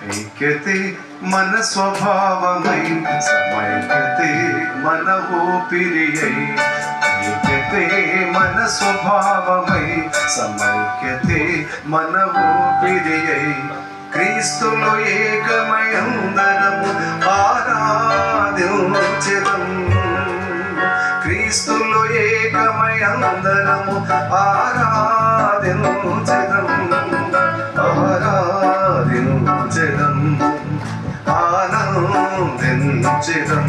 ఐక్యతే మన స్వభావమై, సమైక్యతే మన ఊపిరియై. ఐక్యతే మన స్వభావమై, సమైక్యతే మన ఊపిరియై. క్రీస్తులో ఏకమై అందరము ఆరాధించెదం. క్రీస్తులో ఏకమై అందరము ఆరాధించెదం. ఆరాధించెదం, ఆనందించెదం,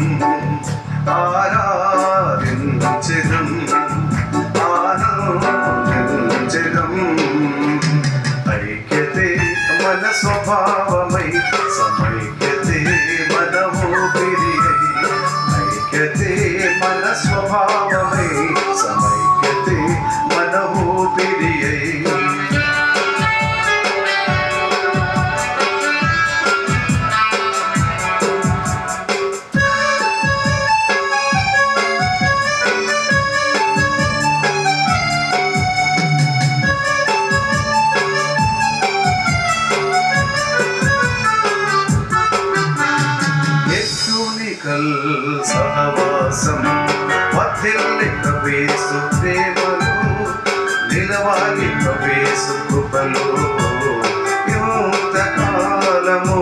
ఆరాధించెదం, ఆనందించెదం. ఐక్యతే మన స్వభావమై, సమైక్యతే మన ఊపిరియై. ఐక్యతే మన స్వభావమై, సమైక్యతే మన ఊపిరియై. సహవాసం వర్ధిల్లి ప్రవేశు ప్రేమలో, నిలవాలి ప్రవేశు కృపలో యుక్తకాలము.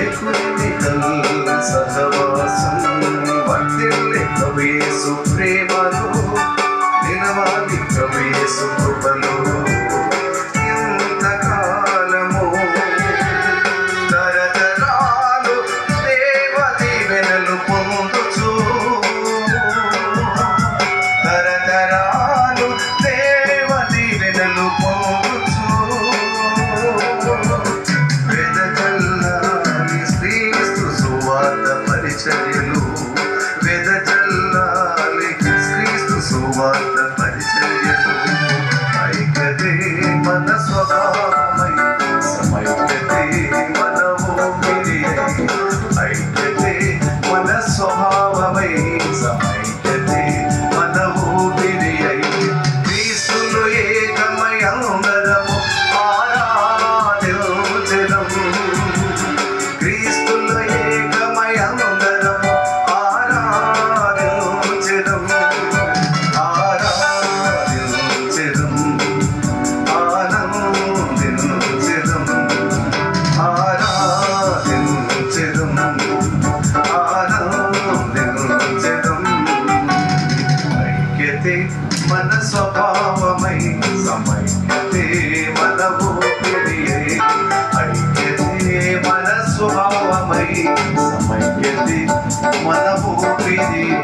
ఎకునికల్ సహవాసం వర్ధిల్లి ప్రవేశు ప్రేమలో, నిలవాలి ప్రవేశు కృపలో పరిచర్యలు. వెదజల్లాలి క్రీస్తు సువార్త పరిచర్యలు. ఐక్యతే మన స్వభావమై, సమైక్యతే మన ఊపిరియై. ఐక్యతే మన స్వభావమై, సమైక్యతే మన ఊపిరియై. క్రీస్తులో ఏకమై అందరము ఆరాధించెదం. క్రీస్తులో ఏకమై అందరము ఆరాధించెదం. ఆరాధించెదం, ఆనందించెదం, ఆరాధించెదం, ఆనందించెదం. ఐక్యతే మన స్వభావమై, సమైక్యతే మన ఊపిరియై. ఐక్యతే మన స్వభావమై, సమైక్యతే మన ఊపిరియై.